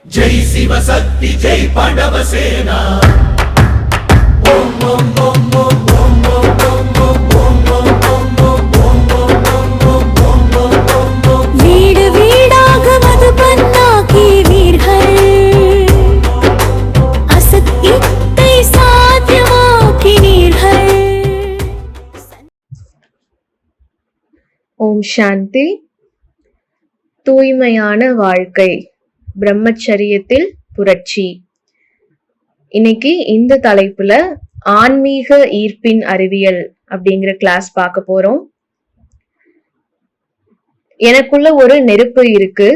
जय शिव शक्ति जय पांडव सेना। ओम ओम ओम ओम ओम ओम ओम ओम ओम ओम। வீடு வீடாக மதுபன்னாக்கி வீர்கள் அசத்தியத்தை சாத்தியமாக்கினீர்கள். ஓம் சாந்தி. தூய்மையான வாழ்க்கை, பிரம்மச்சரியத்தில் புரட்சி. இன்னைக்கு இந்த தலைப்புல ஆன்மீக ஈர்ப்பின் அறிவியல் அப்படிங்கிற கிளாஸ் பார்க்க போறோம். எனக்குள்ள ஒரு நெருப்பு இருக்கு,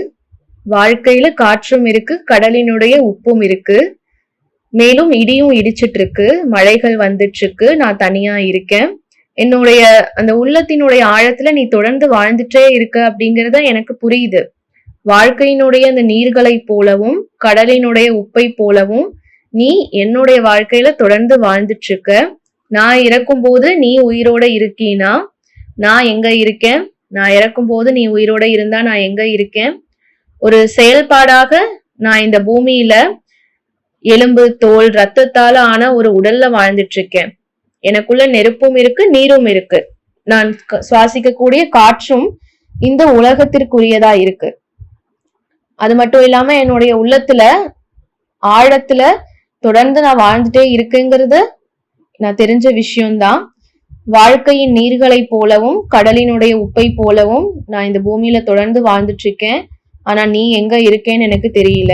வாழ்க்கையில காற்றும் இருக்கு, கடலினுடைய உப்பும் இருக்கு, மேலும் இடியும் இடிச்சிட்டு இருக்கு, மழைகள் வந்துட்டு இருக்கு, நான் தனியா இருக்கேன். என்னுடைய அந்த உள்ளத்தினுடைய ஆழத்துல நீ தொடர்ந்து வாழ்ந்துட்டே இருக்க அப்படிங்கறத எனக்கு புரியுது. வாழ்க்கையினுடைய அந்த நீர்களை போலவும் கடலினுடைய உப்பை போலவும் நீ என்னுடைய வாழ்க்கையில தொடர்ந்து வாழ்ந்துட்டு இருக்க. நான் இறக்கும் போது நீ உயிரோட இருக்கீனா? நான் எங்க இருக்கேன்? நான் இறக்கும் போது நீ உயிரோட இருந்தா நான் எங்க இருக்கேன்? ஒரு செயல்பாடாக நான் இந்த பூமியில எலும்பு தோல் ரத்தத்தால ஆன ஒரு உடல்ல வாழ்ந்துட்டு இருக்கேன். எனக்குள்ள நெருப்பும் இருக்கு, நீரும் இருக்கு, நான் சுவாசிக்கக்கூடிய காற்றும் இந்த உலகத்திற்குரியதா இருக்கு. அது மட்டும் இல்லாம என்னுடைய உள்ளத்துல ஆழத்துல தொடர்ந்து நான் வாழ்ந்துட்டே இருக்குங்கிறது நான் தெரிஞ்ச விஷயம்தான். வாழ்க்கையின் நீர்களை போலவும் கடலினுடைய உப்பை போலவும் நான் இந்த பூமியில தொடர்ந்து வாழ்ந்துட்டு இருக்கேன். ஆனா நீ எங்க இருக்கேன்னு எனக்கு தெரியல.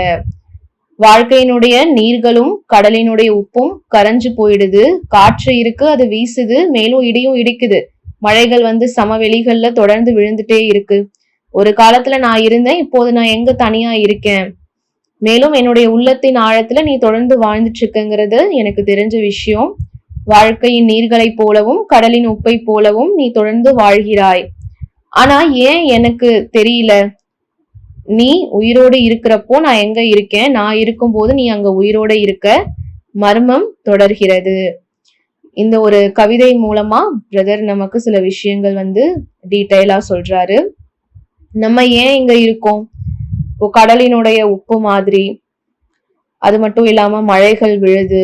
வாழ்க்கையினுடைய நீர்களும் கடலினுடைய உப்பும் கரைஞ்சு போயிடுது. காற்று இருக்கு, அது வீசுது, மேலும் இடியும் இடிக்குது, மழைகள் வந்து சமவெளிகள்ல தொடர்ந்து விழுந்துட்டே இருக்கு. ஒரு காலத்துல நான் இருந்தேன், இப்போது நான் எங்க தனியா இருக்கேன்? மேலும் என்னுடைய உள்ளத்தின் ஆழத்துல நீ தொடர்ந்து வாழ்ந்துட்டு இருக்கங்கிறது எனக்கு தெரிஞ்ச விஷயம். வாழ்க்கையின் நீர்களை போலவும் கடலின் உப்பை போலவும் நீ தொடர்ந்து வாழ்கிறாய். ஆனா ஏன் எனக்கு தெரியல? நீ உயிரோடு இருக்கிறப்போ நான் எங்க இருக்கேன், நான் இருக்கும் போது நீ அங்க உயிரோட இருக்க. மர்மம் தொடர்கிறது. இந்த ஒரு கவிதை மூலமா பிரதர் நமக்கு சில விஷயங்கள் வந்து டீட்டெயிலா சொல்றாரு. நம்ம ஏன் இங்க இருக்கோம்? இப்போ கடலினுடைய உப்பு மாதிரி. அது மட்டும் இல்லாம மழைகள் விழுது,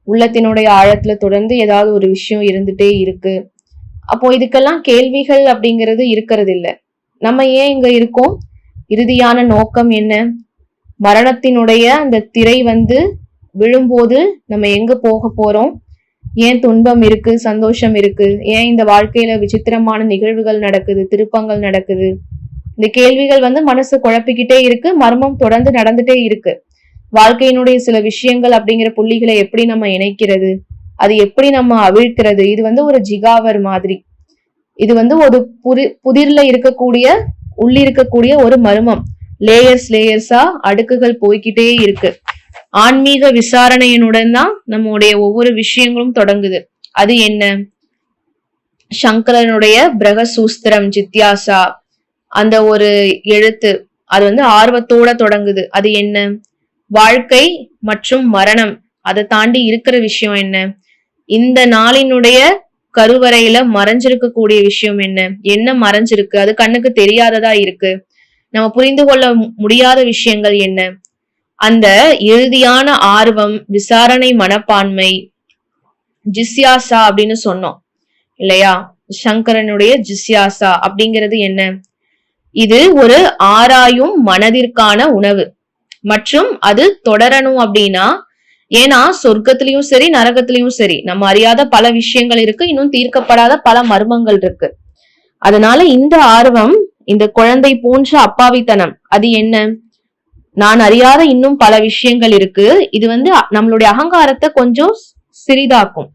உள்ளத்தினுடைய ஆழத்துல தொடர்ந்து ஏதாவது ஒரு விஷயம் இருந்துட்டே இருக்கு. அப்போ இதுக்கெல்லாம் கேள்விகள் அப்படிங்கிறது இருக்கிறது இல்ல. நம்ம ஏன் இங்க இருக்கோம்? இறுதியான நோக்கம் என்ன? மரணத்தினுடைய அந்த திரை வந்து விழும்போது நம்ம எங்க போக போறோம்? ஏன் துன்பம் இருக்கு, சந்தோஷம் இருக்கு? ஏன் இந்த வாழ்க்கையில விசித்திரமான நிகழ்வுகள் நடக்குது, திருப்பங்கள் நடக்குது? இந்த கேள்விகள் வந்து மனசு குழப்பிக்கிட்டே இருக்கு. மர்மம் தொடர்ந்து நடந்துட்டே இருக்கு. வாழ்க்கையினுடைய சில விஷயங்கள் அப்படிங்கிற புள்ளிகளை எப்படி நம்ம இணைக்கிறது, அது எப்படி நம்ம அவிழ்க்கிறது? இது வந்து ஒரு ஜிகாவர் மாதிரி. இது வந்து ஒரு புதிர்ல இருக்கக்கூடிய உள்ளிருக்கக்கூடிய ஒரு மர்மம். லேயர்ஸா அடுக்குகள் போய்கிட்டே இருக்கு. ஆன்மீக விசாரணையினுடன் தான் நம்முடைய ஒவ்வொரு விஷயங்களும் தொடங்குது. அது என்ன? சங்கரனுடைய பிரகசூஸ்திரம் ஜித்யாசா, அந்த ஒரு எழுத்து, அது வந்து ஆர்வத்தோட தொடங்குது. அது என்ன? வாழ்க்கை மற்றும் மரணம், அதை தாண்டி இருக்கிற விஷயம் என்ன? இந்த நாளினுடைய கருவறையில மறைஞ்சிருக்கக்கூடிய விஷயம் என்ன? என்ன மறைஞ்சிருக்கு? அது கண்ணுக்கு தெரியாததா இருக்கு. நம்ம புரிந்து கொள்ள முடியாத விஷயங்கள் என்ன? அந்த இறுதியான ஆர்வம், விசாரணை மனப்பான்மை, ஜிஸ்யாசா அப்படின்னு சொன்னோம் இல்லையா? சங்கரனுடைய ஜிஸ்யாசா அப்படிங்கிறது என்ன? இது ஒரு ஆராயும் மனதிற்கான உணவு. மற்றும் அது தொடரணும் அப்படின்னா, ஏன்னா சொர்க்கத்திலயும் சரி நரகத்திலயும் சரி நம்ம அறியாத பல விஷயங்கள் இருக்கு, இன்னும் தீர்க்கப்படாத பல மர்மங்கள் இருக்கு. அதனால இந்த ஆர்வம், இந்த குழந்தை போன்ற அப்பாவித்தனம், அது என்ன? நான் அறியாத இன்னும் பல விஷயங்கள் இருக்கு. இது வந்து நம்மளுடைய அகங்காரத்தை கொஞ்சம் சிறிதாக்கும்.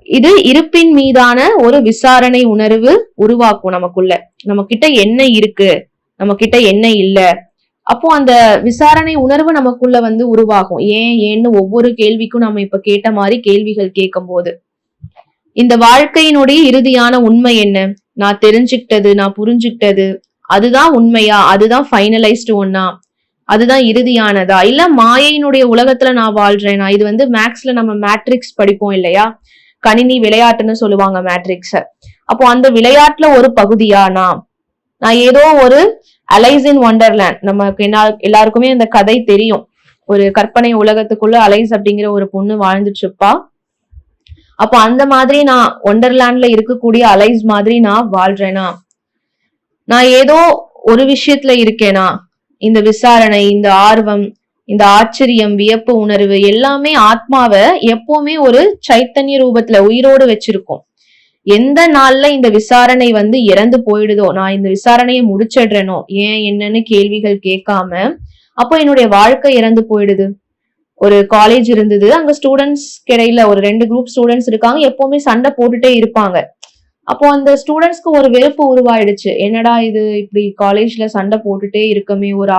இது இருப்பின் மீதான ஒரு விசாரணை உணர்வு உருவாக்கும் நமக்குள்ள. நம்ம கிட்ட என்ன இருக்கு, நம்ம கிட்ட என்ன இல்ல. அப்போ அந்த விசாரணை உணர்வு நமக்குள்ள வந்து உருவாகும். ஏன்னு ஒவ்வொரு கேள்விக்கும் நம்ம இப்ப கேட்ட மாதிரி கேள்விகள் கேட்கும் போது, இந்த வாழ்க்கையினுடைய இறுதியான உண்மை என்ன? நான் தெரிஞ்சுக்கிட்டது, நான் புரிஞ்சுக்கிட்டது, அதுதான் உண்மையா? அதுதான் ஃபைனலைஸ்டு ஒன்னா? அதுதான் இறுதியானதா? இல்ல மாயையினுடைய உலகத்துல நான் வாழ்றேனா? இது வந்து மேக்ஸ்ல நம்ம மேட்ரிக்ஸ் படிப்போம் இல்லையா? கணினி விளையாட்டுன்னு சொல்லுவாங்க மேட்ரிக்ஸ. அப்போ அந்த விளையாட்டுல ஒரு பகுதியா நான் ஏதோ ஒரு அலைஸ் இன் ஒண்டர்லேண்ட், நமக்கு எல்லாருக்குமே அந்த கதை தெரியும். ஒரு கற்பனை உலகத்துக்குள்ள அலைஸ் அப்படிங்கிற ஒரு பொண்ணு வாழ்ந்துட்டு இருப்பா. அப்போ அந்த மாதிரி நான் ஒண்டர்லேண்ட்ல இருக்கக்கூடிய அலைஸ் மாதிரி நான் வாழ்றேனா, நான் ஏதோ ஒரு விஷயத்துல இருக்கேனா, இந்த விசாரணை, இந்த ஆர்வம், இந்த ஆச்சரியம், வியப்பு உணர்வு எல்லாமே ஆத்மாவை எப்பவுமே ஒரு சைத்தன்ய ரூபத்துல உயிரோடு வச்சிருக்கோம். எந்த நாள்ல இந்த விசாரணை வந்து இறந்து போயிடுதோ, நான் இந்த விசாரணையை முடிச்சிடுறேனோ, ஏன் என்னன்னு கேள்விகள் கேட்காம, அப்போ என்னுடைய வாழ்க்கை இறந்து போயிடுது. ஒரு காலேஜ் இருந்தது, அங்க ஸ்டூடெண்ட்ஸ் கிடையில ஒரு 2 குரூப் ஸ்டூடெண்ட்ஸ் இருக்காங்க, எப்பவுமே சண்டை போட்டுட்டே இருப்பாங்க. அப்போ அந்த ஸ்டூடெண்ட்ஸ்க்கு ஒரு வெறுப்பு உருவாயிடுச்சு. என்னடா இது, இப்படி காலேஜ்ல சண்டை போட்டுட்டே இருக்கமே, ஒரு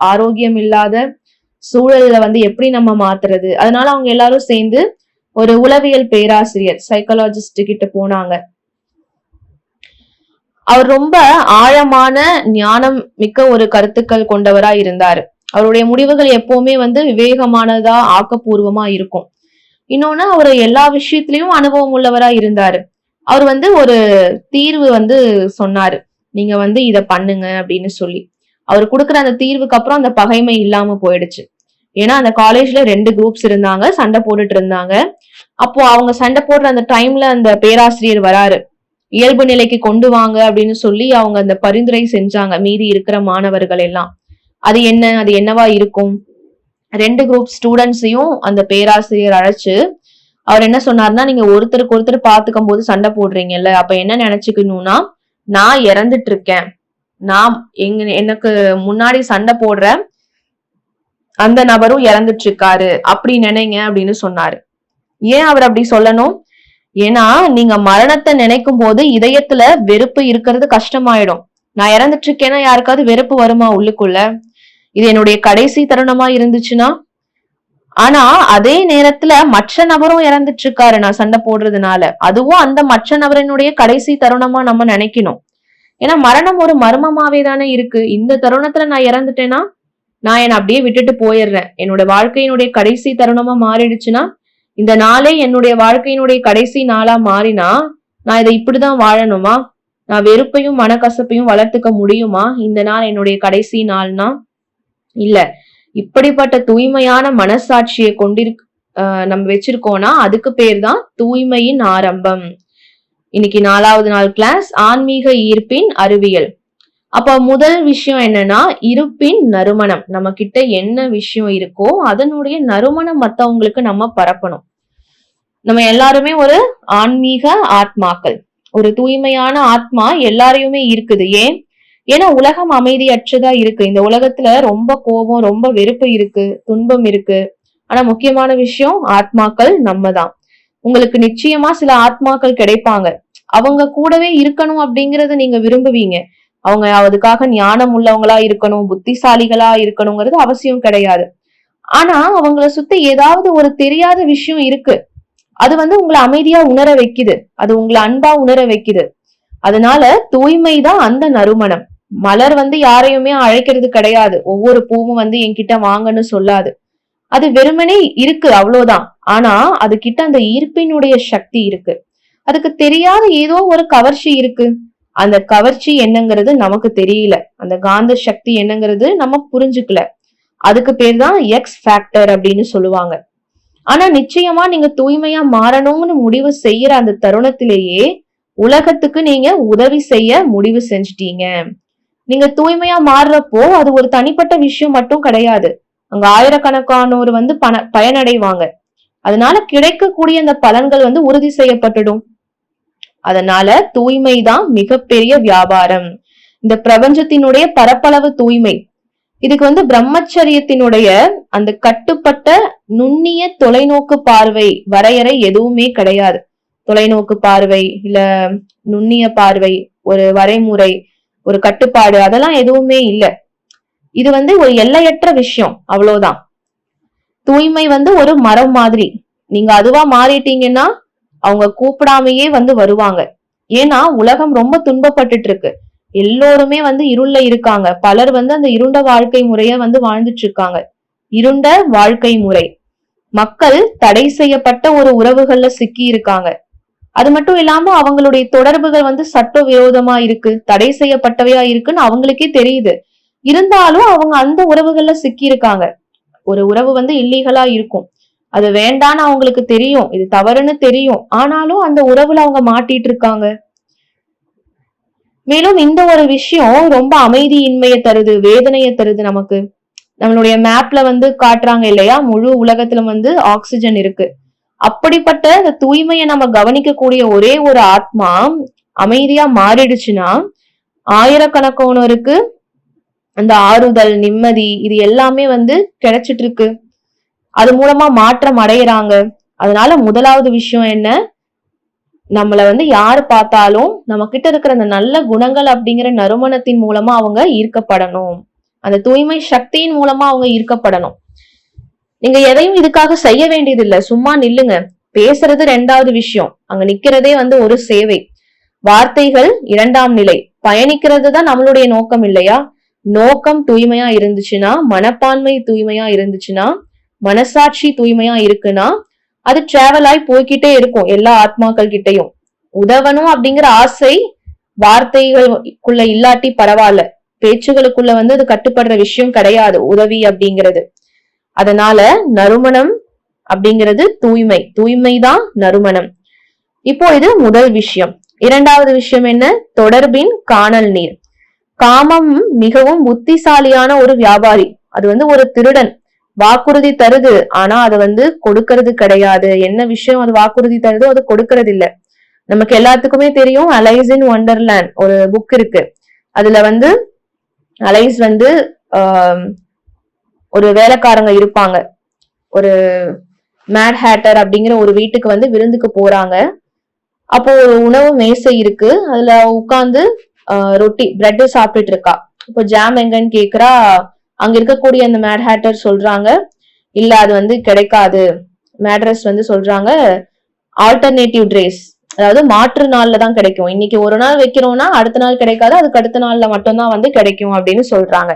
ஆரோக்கியம் இல்லாத சூழல்ல வந்து எப்படி நம்ம மாத்துறது? அதனால அவங்க எல்லாரும் சேர்ந்து ஒரு உளவியல் பேராசிரியர், சைக்காலஜிஸ்ட் கிட்ட போனாங்க. அவர் ரொம்ப ஆழமான ஞானம் மிக்க ஒரு கருத்துக்கள் கொண்டவரா இருந்தாரு. அவருடைய முடிவுகள் எப்பவுமே வந்து விவேகமானதா, ஆக்கப்பூர்வமா இருக்கும். இன்னொன்னு, அவர் எல்லா விஷயத்திலயும் அனுபவம் உள்ளவரா இருந்தாரு. அவர் வந்து ஒரு தீர்வு வந்து சொன்னாரு, நீங்க வந்து இத பண்ணுங்க அப்படின்னு சொல்லி. அவர் கொடுக்குற அந்த தீர்வுக்கு அப்புறம் அந்த பகைமை இல்லாம போயிடுச்சு. ஏன்னா அந்த காலேஜ்ல 2 குரூப்ஸ் இருந்தாங்க, சண்டை போட்டுட்டு இருந்தாங்க. அப்போ அவங்க சண்டை போடுற அந்த டைம்ல அந்த பேராசிரியர் வராரு, இயல்பு நிலைக்கு கொண்டு வாங்க அப்படின்னு சொல்லி அவங்க அந்த பரிந்துரை செஞ்சாங்க மீதி இருக்கிற மாணவர்கள் எல்லாம். அது என்னவா இருக்கும்? 2 குரூப் ஸ்டூடெண்ட்ஸையும் அந்த பேராசிரியர் அழைச்சு அவர் என்ன சொன்னார்னா, நீங்க ஒருத்தருக்கு ஒருத்தர் பாத்துக்கும் போது சண்டை போடுறீங்கல்ல, அப்ப என்ன நினைச்சுக்கணும்னா, நான் இறந்துட்டு இருக்கேன், நான் எனக்கு முன்னாடி சண்டை போடுற அந்த நபரும் இறந்துட்டு இருக்காரு, அப்படி நினைங்க அப்படின்னு சொன்னாரு. ஏன் அவர் அப்படி சொல்லணும்? ஏன்னா நீங்க மரணத்தை நினைக்கும் போது இதயத்துல வெறுப்பு இருக்கிறது கஷ்டமாயிடும். நான் இறந்துட்டு இருக்கேன்னா யாருக்காவது வெறுப்பு வருமா உள்ளுக்குள்ள? இது என்னுடைய கடைசி தருணமா இருந்துச்சுன்னா. ஆனா அதே நேரத்துல மற்ற நபரும் இறந்துட்டு இருக்காரு நான் சண்டை போடுறதுனால, அதுவும் அந்த மற்ற நபரினுடைய கடைசி தருணமா நம்ம நினைக்கணும். ஏன்னா மரணம் ஒரு மர்மமாவே தானே இருக்கு. இந்த தருணத்துல நான் இறந்துட்டேன்னா நான் என்னை அப்படியே விட்டுட்டு போயிடுறேன். என்னோட வாழ்க்கையினுடைய கடைசி தருணமா மாறிடுச்சுன்னா, இந்த நாளே என்னுடைய வாழ்க்கையினுடைய கடைசி நாளா மாறினா நான் இதை இப்படிதான் வாழணுமா? நான் வெறுப்பையும் மனக்கசப்பையும் வளர்த்துக்க முடியுமா இந்த நாள் என்னுடைய கடைசி நாள்னா? இல்ல. இப்படிப்பட்ட தூய்மையான மனசாட்சியை நம்ம வச்சிருக்கோம்னா அதுக்கு பேர் தான் தூய்மையின் ஆரம்பம். இன்னைக்கு 4வது நாள் கிளாஸ், ஆன்மீக ஈர்ப்பின் அறிவியல். அப்ப முதல் விஷயம் என்னன்னா, இருப்பின் நறுமணம். நம்ம கிட்ட என்ன விஷயம் இருக்கோ அதனுடைய நறுமணம் மத்தவங்களுக்கு நம்ம பரப்பணும். நம்ம எல்லாருமே ஒரு ஆன்மீக ஆத்மாக்கள். ஒரு தூய்மையான ஆத்மா எல்லாரையுமே இருக்குது. ஏன்னா உலகம் அமைதியற்றதா இருக்கு. இந்த உலகத்துல ரொம்ப கோபம், ரொம்ப வெறுப்பு இருக்கு, துன்பம் இருக்கு. ஆனா முக்கியமான விஷயம், ஆத்மாக்கள் நம்ம தான். உங்களுக்கு நிச்சயமா சில ஆத்மாக்கள் கிடைப்பாங்க, அவங்க கூடவே இருக்கணும் அப்படிங்கறத நீங்க விரும்புவீங்க. அவங்க அதுக்காக ஞானம் உள்ளவங்களா இருக்கணும், புத்திசாலிகளா இருக்கணுங்கிறது அவசியம் கிடையாது. ஆனா அவங்கள சுத்தி ஏதாவது ஒரு தெரியாத விஷயம் இருக்கு, அது வந்து உங்களை அமைதியா உணர வைக்குது, அது உங்களை அன்பா உணர வைக்குது. அதனால தூய்மைதான் அந்த நறுமணம். மலர் வந்து யாரையுமே அழைக்கிறது கிடையாது, ஒவ்வொரு பூவும் வந்து என்கிட்ட வாங்கன்னு சொல்லாது. அது வெறுமனே இருக்கு, அவ்வளவுதான். ஆனா அது கிட்ட அந்த ஈர்ப்பினுடைய சக்தி இருக்கு. அதுக்கு தெரியாத ஏதோ ஒரு கவர்ச்சி இருக்கு. அந்த கவர்ச்சி என்னங்கிறது நமக்கு தெரியல, அந்த காந்த சக்தி என்னங்கிறது நம்ம புரிஞ்சுக்கல. அதுக்கு பேர் தான் எக்ஸ் ஃபேக்டர் அப்படின்னு சொல்லுவாங்க. ஆனா நிச்சயமா நீங்க தூய்மையா மாறணும்னு முடிவு செய்யற அந்த தருணத்திலேயே உலகத்துக்கு நீங்க உதவி செய்ய முடிவு செஞ்சுட்டீங்க. நீங்க தூய்மையா மாறுறப்போ அது ஒரு தனிப்பட்ட விஷயம் மட்டும் கிடையாது, அங்க ஆயிரக்கணக்கானோர் வந்து பயனடைவாங்க. அதனால கிடைக்கக்கூடிய அந்த பலன்கள் வந்து உறுதி செய்யப்பட்டுடும். அதனால தூய்மைதான் மிகப்பெரிய வியாபாரம். இந்த பிரபஞ்சத்தினுடைய பரப்பளவு தூய்மை. இதுக்கு வந்து பிரம்மச்சரியத்தினுடைய அந்த கட்டுப்பட்ட நுண்ணிய தொலைநோக்கு பார்வை, வரையறை எதுவுமே கிடையாது. தொலைநோக்கு பார்வை இல்ல நுண்ணிய பார்வை, ஒரு வரைமுறை, ஒரு கட்டுப்பாடு, அதெல்லாம் எதுவுமே இல்ல. இது வந்து ஒரு எல்லையற்ற விஷயம், அவ்வளவுதான். தூய்மை வந்து ஒரு மரம் மாதிரி. நீங்க அதுவா மாறிட்டீங்கன்னா அவங்க கூப்பிடாமையே வந்து வருவாங்க. ஏன்னா உலகம் ரொம்ப துன்பப்பட்டுட்டு இருக்கு. எல்லோருமே வந்து இருள்ல இருக்காங்க. பலர் வந்து அந்த இருண்ட வாழ்க்கை முறைய வந்து வாழ்ந்துட்டு இருக்காங்க. இருண்ட வாழ்க்கை முறை. மக்கள் தடை செய்யப்பட்ட ஒரு உறவுகள்ல சிக்கி இருக்காங்க. அது மட்டும் இல்லாம அவங்களுடைய தொடர்புகள் வந்து சட்ட விரோதமா இருக்கு, தடை செய்யப்பட்டவையா இருக்குன்னு அவங்களுக்கே தெரியுது. இருந்தாலும் அவங்க அந்த உறவுகள்ல சிக்கி இருக்காங்க. ஒரு உறவு வந்து இல்லீகலா இருக்கும், அது வேண்டான்னு அவங்களுக்கு தெரியும், இது தவறுன்னு தெரியும், ஆனாலும் அந்த உறவுல அவங்க மாட்டிட்டு இருக்காங்க. மேலும் இந்த ஒரு விஷயம் ரொம்ப அமைதியின்மையை தருது, வேதனையை தருது நமக்கு. நம்மளுடைய மேப்ல வந்து காட்டுறாங்க இல்லையா, முழு உலகத்துல வந்து ஆக்சிஜன் இருக்கு. அப்படிப்பட்ட இந்த தூய்மையை நம்ம கவனிக்கக்கூடிய ஒரே ஒரு ஆத்மா அமைதியா மாறிடுச்சுன்னா ஆயிரக்கணக்கானோருக்கு அந்த ஆறுதல், நிம்மதி இது எல்லாமே வந்து கிடைச்சிட்டு இருக்கு. அது மூலமா மாற்றம் அடையிறாங்க. அதனால முதலாவது விஷயம் என்ன, நம்மள வந்து யாரு பார்த்தாலும் நம்ம கிட்ட இருக்கிற அந்த நல்ல குணங்கள் அப்படிங்கிற நறுமணத்தின் மூலமா அவங்க ஈர்க்கப்படணும். அந்த தூய்மை சக்தியின் மூலமா அவங்க ஈர்க்கப்படணும். நீங்க எதையும் இதுக்காக செய்ய வேண்டியது இல்ல, சும்மா நில்லுங்க. பேசுறது ரெண்டாவது விஷயம், அங்க நிக்கிறதே வந்து ஒரு சேவை. வார்த்தைகள் இரண்டாம் நிலை, பயணிக்கிறது தான் நம்மளுடைய நோக்கம் இல்லையா. நோக்கம் தூய்மையா இருந்துச்சுன்னா, மனப்பான்மை தூய்மையா இருந்துச்சுன்னா, மனசாட்சி தூய்மையா இருக்குன்னா அது டிராவல் ஆகி போய்கிட்டே இருக்கும் எல்லா ஆத்மாக்கள் கிட்டையும். உதவணும் அப்படிங்கிற ஆசை வார்த்தைகளுக்குள்ள இல்லாட்டி பரவாயில்ல, பேச்சுகளுக்குள்ள வந்து அது கட்டுப்படுற விஷயம் கிடையாது உதவி அப்படிங்கிறது. அதனால நறுமணம் அப்படிங்கிறது தூய்மை, தூய்மைதான் நறுமணம். இப்போ இது முதல் விஷயம். இரண்டாவது விஷயம் என்ன, தொடர்பின் காணல் நீர். காமம் மிகவும் புத்திசாலியான ஒரு வியாபாரி, அது வந்து ஒரு திருடன். வாக்குறுதி தருது, ஆனா அதை வந்து கொடுக்கறது கிடையாது. என்ன விஷயம் அது வாக்குறுதி தருதோ அது கொடுக்கறது இல்ல. நமக்கு எல்லாத்துக்குமே தெரியும், அலைஸ் இன் வண்டர்லேண்ட் ஒரு புக் இருக்கு. அதுல வந்து அலைஸ் வந்து ஒரு வேலைக்காரங்க இருப்பாங்க. ஒரு மேட் ஹேட்டர் அப்படிங்கிற ஒரு வீட்டுக்கு வந்து விருந்துக்கு போறாங்க. அப்போ ஒரு உணவு மேசை இருக்கு, அதுல உட்கார்ந்து ரொட்டி பிரெட் சாப்பிட்டுட்டு இருக்கா. இப்போ ஜாம் எங்கன்னு கேக்குறா. அங்க இருக்கக்கூடிய அந்த மேட் ஹேட்டர் சொல்றாங்க, இல்ல அது வந்து கிடைக்காது. மேட்ரஸ் வந்து சொல்றாங்க, ஆல்டர்னேட்டிவ் டேஸ், அதாவது மாற்று நாள்ல தான் கிடைக்கும். இன்னைக்கு ஒரு நாள் வைக்கிறோம்னா அடுத்த நாள் கிடைக்காது, அதுக்கு அடுத்த நாள்ல மட்டும்தான் வந்து கிடைக்கும் அப்படின்னு சொல்றாங்க.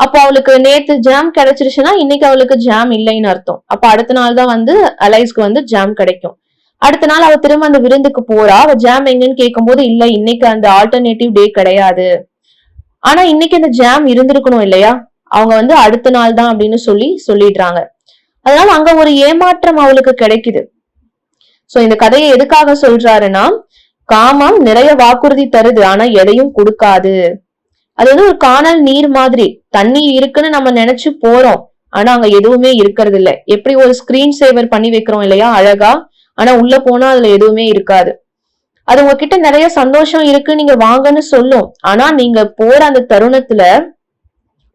அப்போ அவளுக்கு நேத்து ஜாம் கிடைச்சிருச்சுன்னா இன்னைக்கு அவளுக்கு ஜாம் இல்லைன்னு அர்த்தம். அப்ப அடுத்த நாள் தான் வந்து அலைஸ்க்கு வந்து ஜாம் கிடைக்கும். அடுத்த நாள் அவ திரும்ப அந்த விருந்துக்கு போறா. அவ ஜாம் எங்கன்னு கேட்கும் போது இல்ல இன்னைக்கு அந்த ஆல்டர்னேட்டிவ் டே கிடையாது. ஆனா இன்னைக்கு அந்த ஜாம் இருந்திருக்கணும் இல்லையா, அவங்க வந்து அடுத்த நாள் தான் அப்படின்னு சொல்லிடுறாங்க. அதனால அங்க ஒரு ஏமாற்றம் அவளுக்கு கிடைக்குது. சோ இந்த கதையை எதுக்காக சொல்றாருன்னா, காமம் நிறைய வாக்குறுதி தருது, ஆனா எதையும் கொடுக்காது. அது வந்து ஒரு காணல் நீர் மாதிரி, தண்ணி இருக்குன்னு நம்ம நினைச்சு போறோம், ஆனா அங்க எதுவுமே இருக்கிறது இல்ல. எப்படி ஒரு ஸ்கிரீன் சேவர் பண்ணி வைக்கிறோம் இல்லையா அழகா, ஆனா உள்ள போனா அதுல எதுவுமே இருக்காது. அது உங்ககிட்ட நிறைய சந்தோஷம் இருக்கு, நீங்க வாங்கன்னு சொல்லும், ஆனா நீங்க போற அந்த தருணத்துல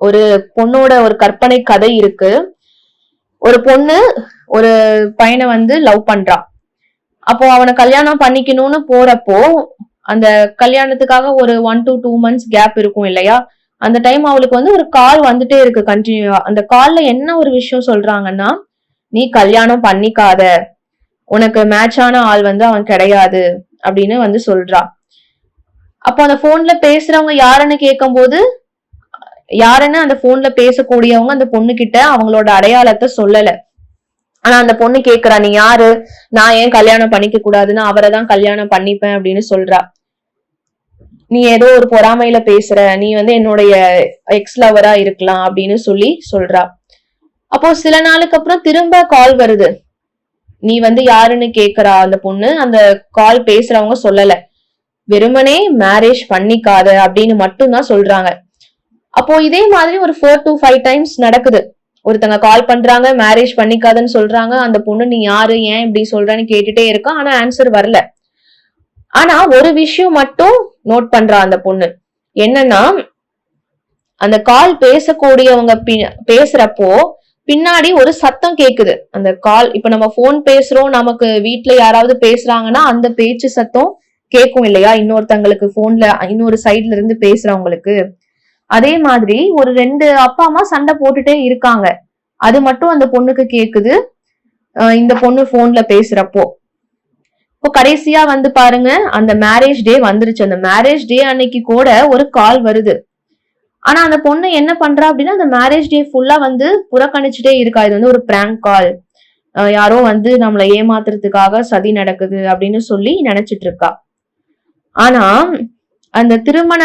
ஒரு பொண்ணோட ஒரு கற்பனை கதை இருக்கு. ஒரு பொண்ணு ஒரு பையனை வந்து லவ் பண்றா. அப்போ அவனை கல்யாணம் பண்ணிக்கணும்னு போறப்போ அந்த கல்யாணத்துக்காக ஒரு 1 to 2 months கேப் இருக்கும் இல்லையா, அந்த டைம் அவளுக்கு வந்து ஒரு கால் வந்துட்டே இருக்கு கண்டினியூவா. அந்த கால்ல என்ன ஒரு விஷயம் சொல்றாங்கன்னா, நீ கல்யாணம் பண்ணிக்காத, உனக்கு மேட்சான ஆள் வந்து அவன் கிடையாது அப்படின்னு வந்து சொல்றா. அப்போ அந்த போன்ல பேசுறவங்க யாருன்னு கேட்கும் போது, யாருன்னு அந்த போன்ல பேசக்கூடியவங்க அந்த பொண்ணு கிட்ட அவங்களோட அடையாளத்தை சொல்லல. ஆனா அந்த பொண்ணு கேக்குறா, நீ யாரு, நான் ஏன் கல்யாணம் பண்ணிக்க கூடாதுன்னு அவரை தான் கல்யாணம் பண்ணிப்பேன் அப்படின்னு சொல்றா. நீ ஏதோ ஒரு பொறாமையில பேசுற, நீ வந்து என்னுடைய எக்ஸ் லவரா இருக்கலாம் அப்படின்னு சொல்றா. அப்போ சில நாளுக்கு அப்புறம் திரும்ப கால் வருது. நீ வந்து யாருன்னு கேக்குறா அந்த பொண்ணு. அந்த கால் பேசுறவங்க சொல்லல, வெறுமனே மேரேஜ் பண்ணிக்காத அப்படின்னு மட்டும் தான் சொல்றாங்க. அப்போ இதே மாதிரி ஒரு 4 to 5 times நடக்குது. ஒருத்தங்க கால் பண்றாங்க, மேரேஜ் பண்ணிக்காதன்னு சொல்றாங்க. அந்த பொண்ணு நீ யாரு, ஏன் இப்படி சொல்றன்னு கேட்டுட்டே இருக்கா, ஆனா ஆன்சர் வரல. ஆனா ஒரு விஷயம் மட்டும் நோட் பண்றா அந்த பொண்ணு. என்னன்னா, அந்த கால் பேசக்கூடியவங்க பேசுறப்போ பின்னாடி ஒரு சத்தம் கேக்குது. அந்த கால், இப்ப நம்ம போன் பேசுறோம், நமக்கு வீட்டுல யாராவது பேசுறாங்கன்னா அந்த பேச்சு சத்தம் கேட்கும் இல்லையா, இன்னொருத்தங்களுக்கு போன்ல இன்னொரு சைட்ல இருந்து பேசுறவங்களுக்கு. அதே மாதிரி ஒரு 2 அப்பா அம்மா சண்டை போட்டுட்டே இருக்காங்க, அது மட்டும் அந்த பொண்ணுக்கு கேக்குது இந்த பொண்ணு போன்ல பேசுறப்போ. இப்போ கடைசியா வந்து பாருங்க, அந்த மேரேஜ் டே வந்துருச்சு. அந்த மேரேஜ் டே அன்னைக்கு கூட ஒரு கால் வருது. ஆனா அந்த பொண்ணு என்ன பண்றா அப்படின்னா, அந்த மேரேஜ் டே ஃபுல்லா வந்து புறக்கணிச்சுட்டே இருக்கா. இது வந்து ஒரு பிராங்க் கால், யாரோ வந்து நம்மளை ஏமாத்துறதுக்காக சதி நடக்குது அப்படின்னு சொல்லி நினைச்சிட்டு இருக்கா. ஆனா அந்த திருமண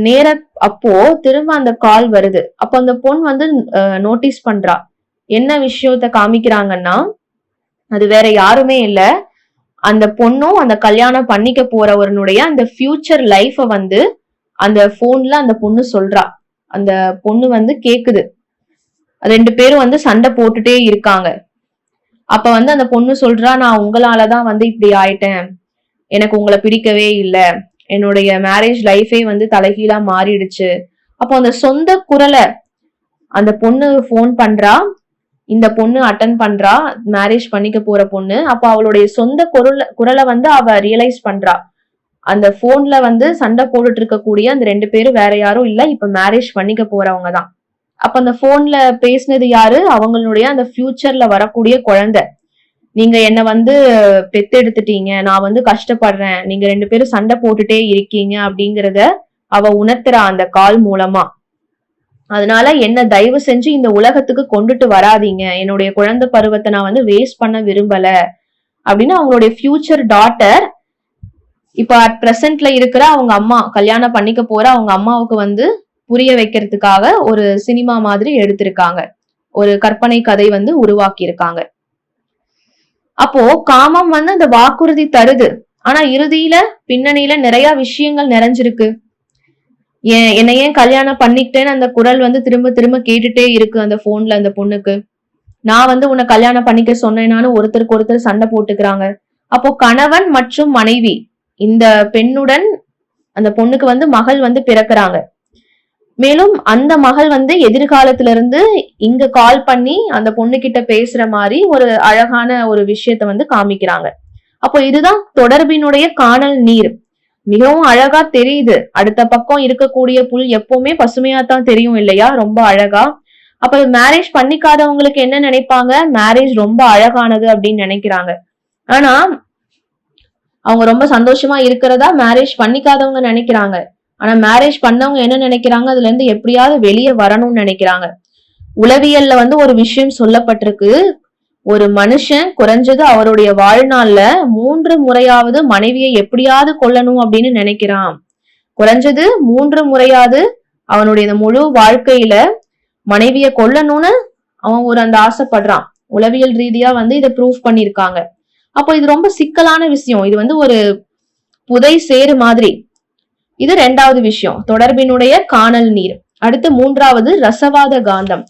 நேர அப்போ திரும்ப அந்த கால் வருது. அப்போ அந்த பொண்ணு வந்து நோட்டீஸ் பண்றா. என்ன விஷயத்த காமிக்கிறாங்கன்னா, அது வேற யாருமே இல்ல, அந்த பொண்ணும் அந்த கல்யாணம் பண்ணிக்க போறவனுடைய அந்த ஃபியூச்சர் லைஃப வந்து அந்த போன்ல அந்த பொண்ணு சொல்றா. அந்த பொண்ணு வந்து கேக்குது. 2 பேரும் வந்து சண்டை போட்டுட்டே இருக்காங்க. அப்ப வந்து அந்த பொண்ணு சொல்றா, நான் உங்களாலதான் வந்து இப்படி ஆயிட்டேன், எனக்கு உங்களை பிடிக்கவே இல்ல, என்னுடைய மேரேஜ் லைஃபே வந்து தலைகீழா மாறிடுச்சு. அப்போ அந்த சொந்த குரலை அந்த பொண்ணு போன் பண்றா, இந்த பொண்ணு அட்டன் பண்றா, மேரேஜ் பண்ணிக்க போற பொண்ணு. அப்ப அவளுடைய சொந்த குரலை வந்து அவ ரியலைஸ் பண்றா. அந்த போன்ல வந்து சண்டை போட்டுட்டு இருக்கக்கூடிய அந்த 2 பேரும் வேற யாரும் இல்ல, இப்ப மேரேஜ் பண்ணிக்க போறவங்க தான். அப்ப அந்த போன்ல பேசினது யாரு? அவங்களுடைய அந்த ஃபியூச்சர்ல வரக்கூடிய குழந்தை. நீங்க என்ன வந்து பெத்தெடுத்துட்டீங்க, நான் வந்து கஷ்டப்படுறேன், நீங்க 2 பேரும் சண்டை போட்டுட்டே இருக்கீங்க அப்படிங்கறத அவ உணர்த்துறா அந்த கால் மூலமா. அதனால என்ன தயவு செஞ்சு இந்த உலகத்துக்கு கொண்டுட்டு வராதீங்க, என்னுடைய குழந்தை பருவத்தை நான் வந்து வேஸ்ட் பண்ண விரும்பல அப்படின்னு அவங்களுடைய ஃபியூச்சர் டாட்டர் இப்ப அட் பிரசன்ட்ல இருக்கிற அவங்க அம்மா, கல்யாணம் பண்ணிக்க போற அவங்க அம்மாவுக்கு வந்து புரிய வைக்கிறதுக்காக ஒரு சினிமா மாதிரி எடுத்திருக்காங்க, ஒரு கற்பனை கதை வந்து உருவாக்கி இருக்காங்க. அப்போ காமம் வந்து அந்த வாக்குறுதி தருது, ஆனா இறுதியில பின்னணியில நிறைய விஷயங்கள் நிறைஞ்சிருக்கு. என்னை ஏன் கல்யாணம் பண்ணிக்கிட்டேன்னு அந்த குரல் வந்து திரும்ப திரும்ப கேட்டுட்டே இருக்கு அந்த போன்ல அந்த பொண்ணுக்கு. நான் வந்து உன்னை கல்யாணம் பண்ணிக்க சொன்னேனான்னு ஒருத்தருக்கு ஒருத்தர் சண்டை போட்டுக்கிறாங்க. அப்போ கணவன் மற்றும் மனைவி, இந்த பெண்ணுடன் அந்த பொண்ணுக்கு வந்து மகள் வந்து பிறக்கிறாங்க. மேலும் அந்த மகள் வந்து எதிர்காலத்துல இருந்து இங்க கால் பண்ணி அந்த பொண்ணு கிட்ட பேசுற மாதிரி ஒரு அழகான ஒரு விஷயத்த வந்து காமிக்கிறாங்க. அப்போ இதுதான் தொடர்பினுடைய காணல் நீர். மிகவும் அழகா தெரியுது. அடுத்த பக்கம் இருக்கக்கூடிய புல் எப்பவுமே பசுமையாத்தான் தெரியும் இல்லையா, ரொம்ப அழகா. அப்ப மேரேஜ் பண்ணிக்காதவங்களுக்கு என்ன நினைப்பாங்க, மேரேஜ் ரொம்ப அழகானது அப்படின்னு நினைக்கிறாங்க. ஆனா அவங்க ரொம்ப சந்தோஷமா இருக்கிறதா மேரேஜ் பண்ணிக்காதவங்க நினைக்கிறாங்க. ஆனா மேரேஜ் பண்ணவங்க என்ன நினைக்கிறாங்க, அதுல இருந்து எப்படியாவது வெளியே வரணும்னு நினைக்கிறாங்க. உளவியல்ல வந்து ஒரு விஷயம் சொல்லப்பட்டிருக்கு, ஒரு மனுஷன் குறைஞ்சது அவருடைய வாழ்நாள்ல 3 முறையாவது மனைவியை எப்படியாவது கொல்லணும் அப்படின்னு நினைக்கிறான். குறைஞ்சது 3 முறையாவது அவனுடைய முழு வாழ்க்கையில மனைவிய கொல்லணும்னு அவன் ஒரு அந்த ஆசைப்படுறான். உளவியல் ரீதியா வந்து இதை ப்ரூவ் பண்ணிருக்காங்க. அப்போ இது ரொம்ப சிக்கலான விஷயம். இது வந்து ஒரு புதை சேரு மாதிரி. இது 2வது விஷயம், தொடர்பினுடைய காணல் நீர். அடுத்து 3வது ரசவாத காந்தம்.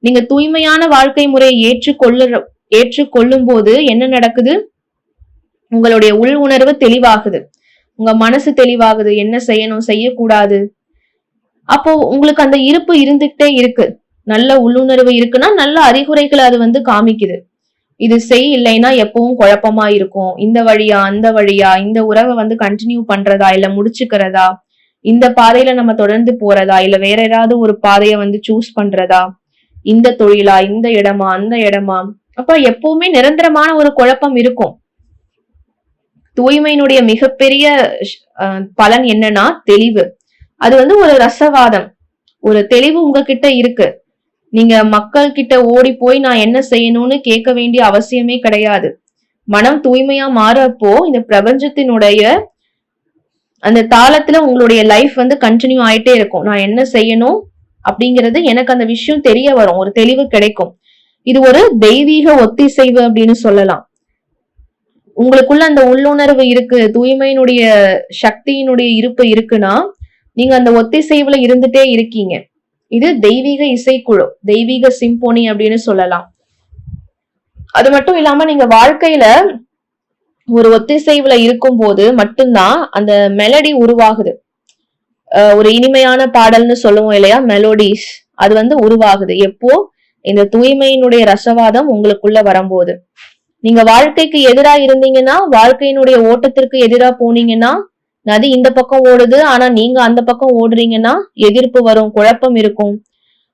நீங்க தூய்மையான வாழ்க்கை முறையை ஏற்றுக்கொள்ளும் போது என்ன நடக்குது, உங்களுடைய உள் உணர்வு தெளிவாகுது, உங்க மனசு தெளிவாகுது, என்ன செய்யணும் செய்யக்கூடாது. அப்போ உங்களுக்கு அந்த இருப்பு இருந்துகிட்டே இருக்கு. நல்ல உள்ளுணர்வு இருக்குன்னா நல்ல அறிகுறைகளை அது வந்து காமிக்குது. இது செய், இல்லைன்னா எப்பவும் குழப்பமா இருக்கும், இந்த வழியா அந்த வழியா, இந்த உறவை வந்து கண்டினியூ பண்றதா இல்ல முடிச்சுக்கிறதா, இந்த பாதையில நம்ம தொடர்ந்து போறதா இல்ல வேற ஏதாவது ஒரு பாதைய வந்து சூஸ் பண்றதா, இந்த தொழிலா இந்த இடமா அந்த இடமா. அப்ப எப்பவுமே நிரந்தரமான ஒரு குழப்பம் இருக்கும். தூய்மையினுடைய மிகப்பெரிய பலன் என்னன்னா தெளிவு. அது வந்து ஒரு ரசவாதம், ஒரு தெளிவு உங்ககிட்ட இருக்கு. நீங்க மக்கள் கிட்ட ஓடி போய் நான் என்ன செய்யணும்னு கேட்க வேண்டிய அவசியமே கிடையாது. மனம் தூய்மையா மாறப்போ இந்த பிரபஞ்சத்தினுடைய அந்த தாளத்துல உங்களுடைய லைஃப் வந்து கண்டினியூ ஆயிட்டே இருக்கும். நான் என்ன செய்யணும் அப்படிங்கிறது எனக்கு அந்த விஷயம் தெரிய வரும், ஒரு தெளிவு கிடைக்கும். இது ஒரு தெய்வீக ஒத்திசைவு அப்படின்னு சொல்லலாம். உங்களுக்குள்ள அந்த உள்ளுணர்வு இருக்கு, தூய்மையினுடைய சக்தியினுடைய இருப்பு இருக்குன்னா நீங்க அந்த ஒத்திசைவுல இருந்துட்டே இருக்கீங்க. இது தெய்வீக இசைக்குழு, தெய்வீக சிம்போனி அப்படின்னு சொல்லலாம். அது மட்டும் இல்லாம நீங்க வாழ்க்கையில ஒரு ஒத்திசைவுல இருக்கும் போது மட்டும்தான் அந்த மெலடி உருவாகுது. ஒரு இனிமையான பாடல்னு சொல்லுவோம் இல்லையா, மெலோடிஸ், அது வந்து உருவாகுது எப்போ, இந்த தூய்மையினுடைய ரசவாதம் உங்களுக்குள்ள வரும்போது. நீங்க வாழ்க்கைக்கு எதிரா இருந்தீங்கன்னா, வாழ்க்கையினுடைய ஓட்டத்திற்கு எதிரா போனீங்கன்னா, நதி இந்த பக்கம் ஓடுது ஆனா நீங்க அந்த பக்கம் ஓடுறீங்கன்னா எதிர்ப்பு வரும், குழப்பம் இருக்கும்.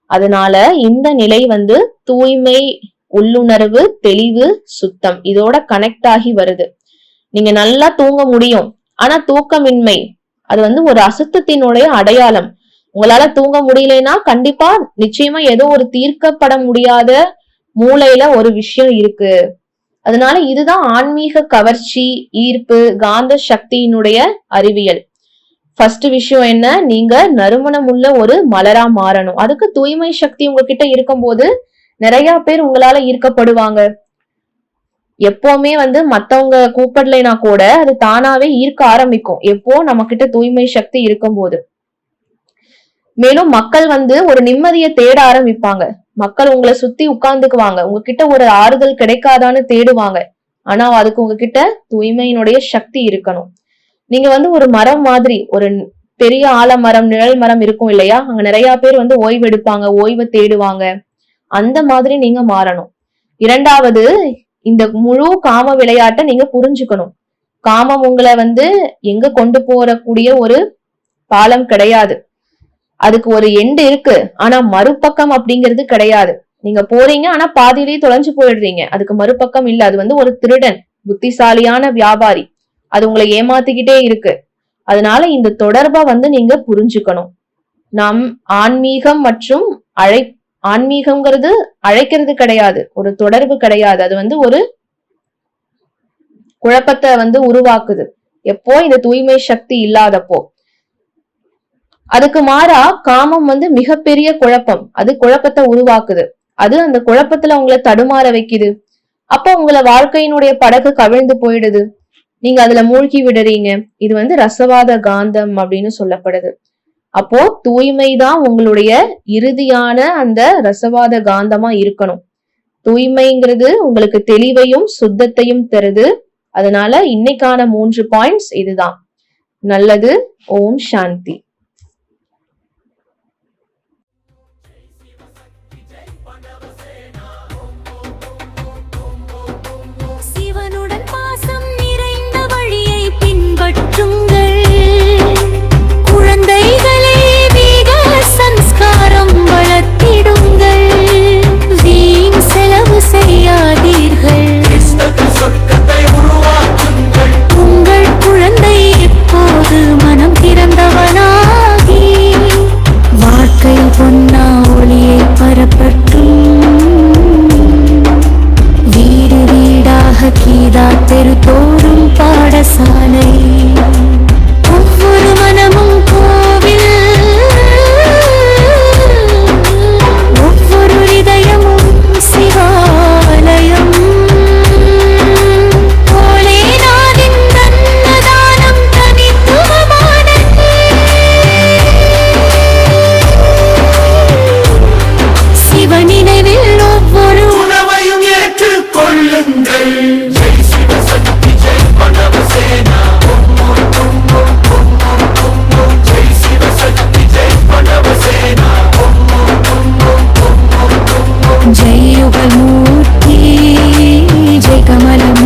அதனால இந்த நிலை வந்து தூய்மை, உள்ளுணர்வு, தெளிவு, சுத்தம் இதோட கனெக்ட் ஆகி வருது. நீங்க நல்லா தூங்க முடியும், ஆனா தூக்கமின்மை அது வந்து ஒரு அசுத்தத்தினுடைய அடையாளம். உங்களால தூங்க முடியலன்னா கண்டிப்பா நிச்சயமா ஏதோ ஒரு தீர்க்கப்பட முடியாத மூளையில ஒரு விஷயம் இருக்கு. அதனால இதுதான் ஆன்மீக கவர்ச்சி, ஈர்ப்பு, காந்த சக்தியினுடைய அறிவியல். ஃபர்ஸ்ட் விஷயம் என்ன, நீங்க நறுமணம் உள்ள ஒரு மலரா மாறணும். அதுக்கு தூய்மை சக்தி உங்ககிட்ட இருக்கும்போது நிறைய பேர் உங்களால ஈர்க்கப்படுவாங்க. எப்பவுமே மத்தவங்க கூப்பிடலைனா கூட அது தானாவே ஈர்க்க ஆரம்பிக்கும், எப்போ நம்ம கிட்ட தூய்மை சக்தி இருக்கும்போது. மேலும் மக்கள் ஒரு நிம்மதியை தேட ஆரம்பிப்பாங்க. மக்கள் உங்களை சுத்தி உட்கார்ந்துக்குவாங்க, உங்ககிட்ட ஒரு ஆறுதல் கிடைக்காதான்னு தேடுவாங்க. ஆனா அதுக்கு உங்ககிட்ட தூய்மையினுடைய சக்தி இருக்கணும். நீங்க ஒரு மரம் மாதிரி, ஒரு பெரிய ஆலமரம் நிழல் மரம் இருக்கும் இல்லையா, அங்க நிறைய பேர் ஓய்வு எடுப்பாங்க, ஓய்வை தேடுவாங்க. அந்த மாதிரி நீங்க மாறணும். இரண்டாவது, இந்த முழு காம விளையாட்டை நீங்க புரிஞ்சுக்கணும். காமம் உங்களை எங்க கொண்டு போறக்கூடிய ஒரு பாலம் கிடையாது. அதுக்கு ஒரு எண்டு இருக்கு, ஆனா மறுபக்கம் அப்படிங்கிறது கிடையாது. நீங்க போறீங்க, ஆனா பாதியிலேயே தொலைஞ்சு போயிடுறீங்க. அதுக்கு மறுபக்கம் இல்ல. அது ஒரு திருடன், புத்திசாலியான வியாபாரி, அது உங்களை ஏமாத்திக்கிட்டே இருக்கு. அதனால இந்த தொடர்பை நீங்க புரிஞ்சுக்கணும். நம் ஆன்மீகம் மற்றும் ஆன்மீகம்ங்கிறது அழைக்கிறது கிடையாது, ஒரு தொடர்பு கிடையாது. அது ஒரு குழப்பத்தை உருவாக்குது எப்போ இந்த தூய்மை சக்தி இல்லாதப்போ. அதுக்கு மாறா காமம் மிகப்பெரிய குழப்பம், அது குழப்பத்தை உருவாக்குது. அது அந்த குழப்பத்துல உங்களை தடுமாற வைக்குது. அப்போ உங்களை வாழ்க்கையினுடைய படகு கவிழ்ந்து போயிடுது, நீங்க அதுல மூழ்கி விடுறீங்க. இது ரசவாத காந்தம் அப்படின்னு சொல்லப்படுது. அப்போ தூய்மைதான் உங்களுடைய இறுதியான அந்த ரசவாத காந்தமா இருக்கணும். தூய்மைங்கிறது உங்களுக்கு தெளிவையும் சுத்தத்தையும் தருது. அதனால இன்னைக்கான 3 பாயிண்ட்ஸ் இதுதான். நல்லது. ஓம் சாந்தி. சிவனுடன் பாசம் நிறைந்த வழியை பின்பற்றுங்கள். குழந்தைகளே வீக சம்ஸ்காரம் வளர்த்திடுங்கள். வீண் செலவு செய்யாதீர்கள். சொர்க்கத்தை உருவாக்குங்கள். உங்கள் குழந்தை எப்போது மனம் திறந்தவனாகி வாழ்க்கை பொன்னா ஒளியை பரப்பற்றும். வீடு வீடாக கீதா தெரு தோறும் பாடசாலை. ஒவ்வொரு மனமும் கோவில், ஒவ்வொரு இதயமும் சிவாலயம். போலேநாதின் தன்னதானம் தனித்துவமானது. சிவநினைவில் ஒவ்வொரு உணவையும் ஏற்றுக் கொள்ளுங்கள். ஜெய் சிவசக்தி ஜெய் பணவசேனா. ஜெய் சிவசக்தி ஜெய் பணவசேனா. ஜெய் யுகமூர்த்தி ஜெய் கமலம்.